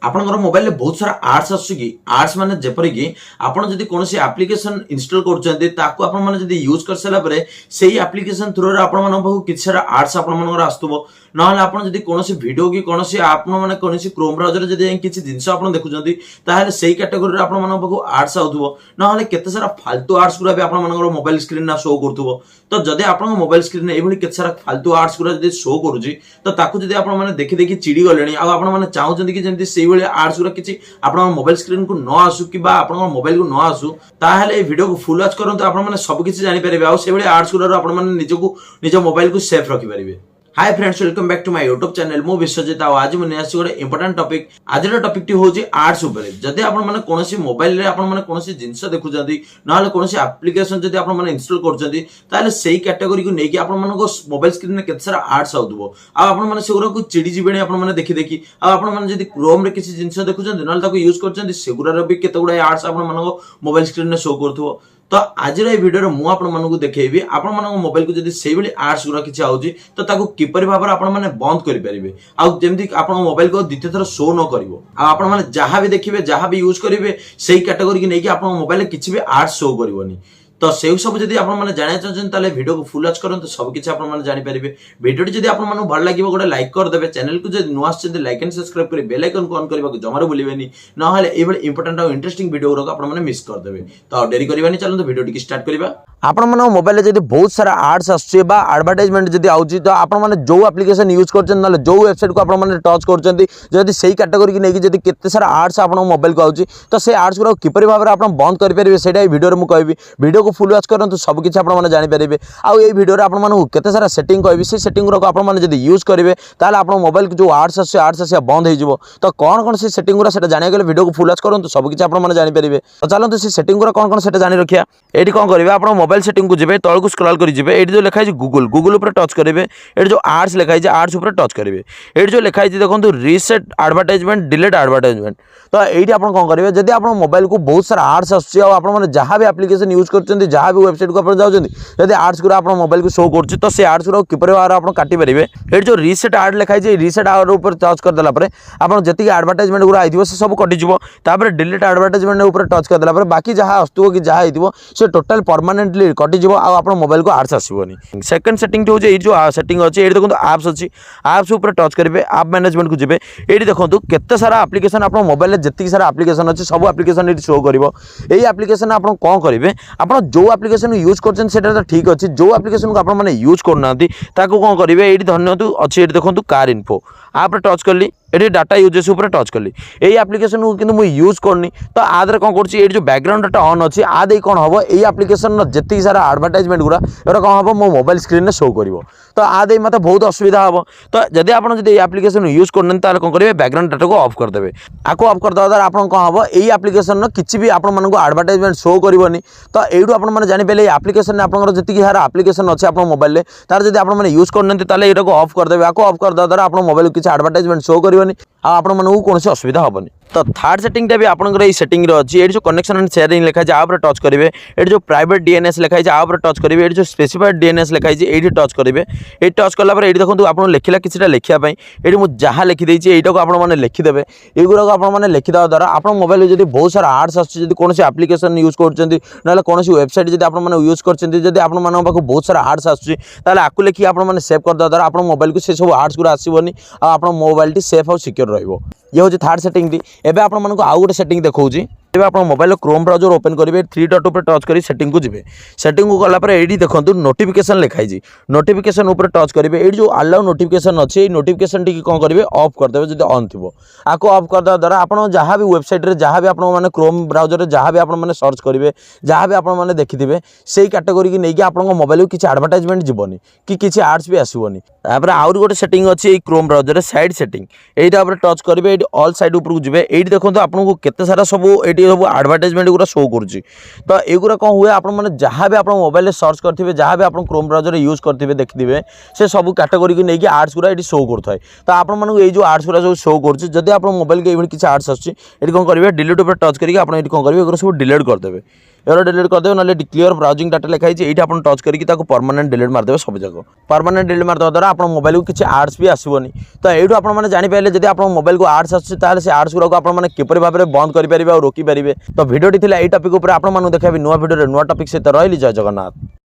आपनकर मोबाइल में बहुत सारा आर्ट्स आसुची कि आर्ट्स माने जेपरि कि आपण जदि कोनोसी एप्लिकेशन इंस्टॉल करछन्ते ताको आपण माने जदि यूज कर सला परे सेही एप्लिकेशन थ्रू रे आपण माने बहु किछ सारा आर्ट्स आपण मानकर आस्तुबो नहले आपण जदि कोनोसी वीडियो कि कोनोसी आपण माने कोनोसी क्रोम ब्राउजर जदि किछ जिंस आपण देखुछन्ती ताहाले सेही कैटेगरी रे आपण माने बहु आर्ट्स आउथबो नहले केते सारा फालतू आर्ट्स गुरा भी आपण मानकर मोबाइल स्क्रीन ना शो करथबो तो जदि आपण मोबाइल स्क्रीन ने एभली केते सारा फालतू आर्ट्स गुरा जदि शो करूची तो ताकू जदि आपण माने देखि देखि चिड़ी गलेनी आ आपण माने चाहुचन्ती कि जेंति सेही भली आर्ट्स गुरा किछि आपण मोबाइल स्क्रीन को न आसु कि बा आपण मोबाइल को न आसु ताहाले ए वीडियो को फुल वॉच करंतु आपण माने सब किछि जानि परिबे आ सेही भली आर्ट्स गुरा आपण माने निज मोबाइल को सेफ रखि परिबे। Hi friends, welcome back to my YouTube channel. मु विश्वजित आज मुझे आसी गोटे इंपोर्टेंट टॉपिक। आज टॉपिक टी होची आर्ट्स ऊपर। जदि आपण माने कोनोसी मोबाइल रे आपण माने कोनोसी जिंस देखुचंती नहले कोनोसी एप्लिकेशन जदि आपण माने इंस्टॉल करचंती ताले सेही कैटेगरी को नेकी आपण माने को मोबाइल स्क्रीन ने केते सारा आर्ट्स आउतबो आ आपण माने सेगुरा को चिड़ी जिबेणी आपण माने देखि देखि आ आपण माने जदि क्रोम रे किछि जिंस देखुचंती नहले ताको यूज करचंती सेगुरा रे भी केते गुडा आर्ट्स आपण माने को मोबाइल स्क्रीन ने शो करथबो। तो आज भिडियो मु आपण मानकु देखैबी आपण मानक मोबाइल को जदि सेही भली आर्ट्स गुरा किछि आउची तो ताको किपरि भाबर आपण माने बंद करि परिबे आ जेमति आपण मोबाइल को द्वितीय थर शो न करिवो आ आपण माने जहां भी देखिबे जहां भी यूज करिवे सेही कैटेगरी कि नेकी आपण मोबाइल में किछि भी आर्ट्स शो करिवोनी। तो से सब जदि आपण माने जानिया चाहछन ताले वीडियो को फुल वॉच करंतु सब किछि आपण माने जानि परिबे। वीडियो जदि आपण माने भल लागिवो गोटे लाइक कर देबे, चैनल को जदि नुआ आछन लाइक एंड सब्सक्राइब करि बेल आइकन को ऑन करबा को जमारो भूलिबेनी नहले एबल इंपोर्टेंट और इंटरेस्टिंग वीडियो रो आपण माने मिस कर देबे। तो देरी करबानी चलंतु वीडियो टी स्टार्ट करबा। आपण माने मोबाइल रे जदि बहुत सारा आर्ट्स आछे बा एडवर्टाइजमेंट जदि आउची तो आपण माने जो एप्लीकेशन यूज करछन नले जो वेबसाइट को आपण माने टच करछन्ती जदि सेही कैटेगरी कि नेकी जदि केते सारा आर्ट्स आपण मोबाइल को आउची तो से आर्ट्स को किपरि भाबरे आपण बंद करि परिबे सेटा वीडियो रे मु कहबी। वीडियो को फुल वॉच करंतु सब किछि आपण माने जानि परिबे। आ ए वीडियो रे आपण माने केते सारा सेटिंग कहबी से सेटिंग रो आपण माने जदि यूज करिवे ताले आपण मोबाइल जो आर्ट्स आसे बंद हे जिवो। तो कोन से सेटिंग रो सेटा जानि गेले वीडियो को फुल वॉच करंतु सब किछि आपण माने जानि परिबे। तो चलंतु से सेटिंग रो कोन सेटा जानि रखिया। एठी कोन करिवे आपण मोबाइल सेटिंग को जिवे तळ को स्क्रॉल करि जिवे एठी जो लिखा है गूगल ऊपर टच करिवे एठी जो आर्ट्स लिखा है आर्ट्स ऊपर टच करिवे एठी जो लिखा है देखंतु रीसेट एडवर्टाइजमेंट डिलीट एडवर्टाइजमेंट। तो एठी आपण कोन करिवे जदि आपण मोबाइल को बहुत सारा आर्ट्स आछी आ आपण माने जहां भी एप्लीकेशन यूज करचंती जहां भी वेबसाइट को आपण जाउचंती जदि आर्ट्स गुरा आपण मोबाइल को शो करछि तो से आर्ट्स गुरा किपरि बार आपण काटि परिवे। एठी जो रीसेट एड लिखा है रीसेट एड ऊपर टच कर देला परे आपण जति एडवर्टाइजमेंट गुरा आइदिबो से सब कटि जिवो। तापर डिलीट एडवर्टाइजमेंट ऊपर टच कर देला परे बाकी जहां आस्तुबो कि जहां आइदिबो से टोटल परमानेंटली कटि जिवो आ आपण मोबाइल को आर्ट्स आसीबोनी। सेकंड सेटिंग जो ए जो सेटिंग अछि एठी देखंतु एप्स अछि एप्स ऊपर टच करिवे ऐप मैनेजमेंट को जिवे एठी देखंतु केते सारा एप्लीकेशन आपण मोबाइल रे जति सारा एप्लीकेशन अछि सब एप्लीकेशन एठी शो करिवो। एई एप्लीकेशन आपण कोन करिवे आपण जो एप्लीकेशन यूज करछन सेटा तो ठीक अछि जो एप्लीकेशन को आपण माने यूज करनांती ताको कोन करिवे एठी धन्यतु अछि एठी देखंतु कार इन्फो आप टच करली एठी डाटा यूजेस ऊपर टच करली एई एप्लीकेशन को किंतु मु यूज करनी तो आदरे कोन करछि एठी जो बैकग्राउंड डाटा ऑन अछि आदे कोन हबो एई एप्लीकेशन न जति सारा एडवर्टाइजमेंट गुरा एरा कोन हबो मो मोबाइल स्क्रीन ने शो करिवो। तो आदे मते बहुत असुविधा हबो। तो जदि आपण जदि एई एप्लीकेशन यूज करनन ताले कोन करिवे बैकग्राउंड डाटा को ऑफ कर देबे। आको ऑफ कर दवा द्वारा आपण कोन हबो एई एप्लीकेशन न किछि भी आपण मानको एडवर्टाइजमेंट शो करिवोनी। तो एडू आपण माने जानि पेले एप्लीकेशन ने आपनकर जति सारा एप्लीकेशन अछि आपण मोबाइल रे तार जदि आपण माने यूज करनन ताले एटा को ऑफ कर देबे। आको ऑफ कर दवा द्वारा आपण मोबाइल किछि एडवर्टाइजमेंट शो करिवोनी आ आपण मानको कोनोसी असुविधा हबोनी। तो थर्ड सेटिंग टा भी आपनकर एई सेटिंग रे अछि एठी जो कनेक्शन एंड शेयरिंग लिखा छै आ ऊपर टच करिवे एठी जो प्राइवेट डीएनएस लिखा छै आ ऊपर टच करिवे एठी जो स्पेसिफाइड डीएनएस लिखा छै एठी टच करिवे। एठी टच करला पर एठी देखंतु आपण लेखिला किछटा लेखिया पई एठी मु जहां लिखि दै छी एटा को आपण माने लिखि देबे। एगुरा को आपण माने लिखि दवा द्वारा आपण मोबाइल जदि बहुत सारा आर्ट्स आछि जदि कोनोसी एप्लीकेशन यूज करचंती नले कोनोसी वेबसाइट जदि आपण माने यूज करचंती जदि आपण माने पाखु बहुत सारा आर्ट्स आछि ताले आकु लेखि आपण माने सेव कर दवा द्वारा आपण मोबाइल को से सब आर्ट्स गुरा आसीबोनी आ आपण मोबाइल टी सेफ और सिक्योर रहइबो। ये होची थर्ड सेटिंग दी। एबे आपण मानको आउ गोटे सेटिंग देखौची एबे आपण मोबाइल क्रोम ब्राउजर ओपन करिवे थ्री डॉट ऊपर टच करी सेटिंग को जिवे। सेटिंग को गला पर एडी देखंतु नोटिफिकेशन लिखाई जी नोटिफिकेशन ऊपर टच करिवे एडी जो अलाउ नोटिफिकेशन अछि ए नोटिफिकेशन टी कोन करिवे ऑफ कर देबे जदि ऑन थिबो। आको ऑफ कर दवा द्वारा आपण जहां भी वेबसाइट रे जहां भी आपण माने क्रोम ब्राउजर रे जहां भी आपण माने सर्च करिवे जहां भी आपण माने देखिथिबे सेही कैटेगरी की नै कि आपण मोबाइल को किछि एडवर्टाइजमेंट जिवोनी कि किछि आर्ट्स भी आसीबोनी। तापर आउर गोटे सेटिंग अछि ए क्रोम ब्राउजर रे साइड सेटिंग एटा ऊपर टच करिवे एडी ऑल साइड ऊपर को जिवे एडी देखंतु आपण को केते सारा सब एडी सब एडवर्टाइजमेंट गुरा शो करूची। तो एगुरा कोन हुए आपण माने जहां भी आपण मोबाइल रे सर्च करथिबे जहां भी आपण क्रोम ब्राउजर रे यूज करथिबे देखिथिबे से सब कैटेगरी की नै कि आर्ट्स गुरा एडी शो करथाय। तो आपण माने ए जो आर्ट्स गुरा सब शो करूची जदि आपण मोबाइल के एबे किछ आर्ट्स आछी एडी कोन करिवे डिलीट ऊपर टच करिके आपण एडी कोन करिवे एगुरा सब डिलीट कर देबे। एरो डिलीट करदेवे ना क्लियर ब्राउजिंग डाटा लिखाई ये आप टच करके परमानेंट डिलीट मारदेवे सब जगह परमानेंट डिलीट मारदेवा द्वारा आप मोबाइल को किसी आर्ट्स भी आसबनी तो यू आपने जानीपारे जब आप मोबाइल को आर्ट्स आसुच्छे से आर्ट्स गुरा आपने किपरि भाव में बंद करेंगे और रोकी पारे तो भिडियोटी थी यही टपिक आप देखा नुआ भिडियो नुआ टपिक सहित रही जय जगन्नाथ।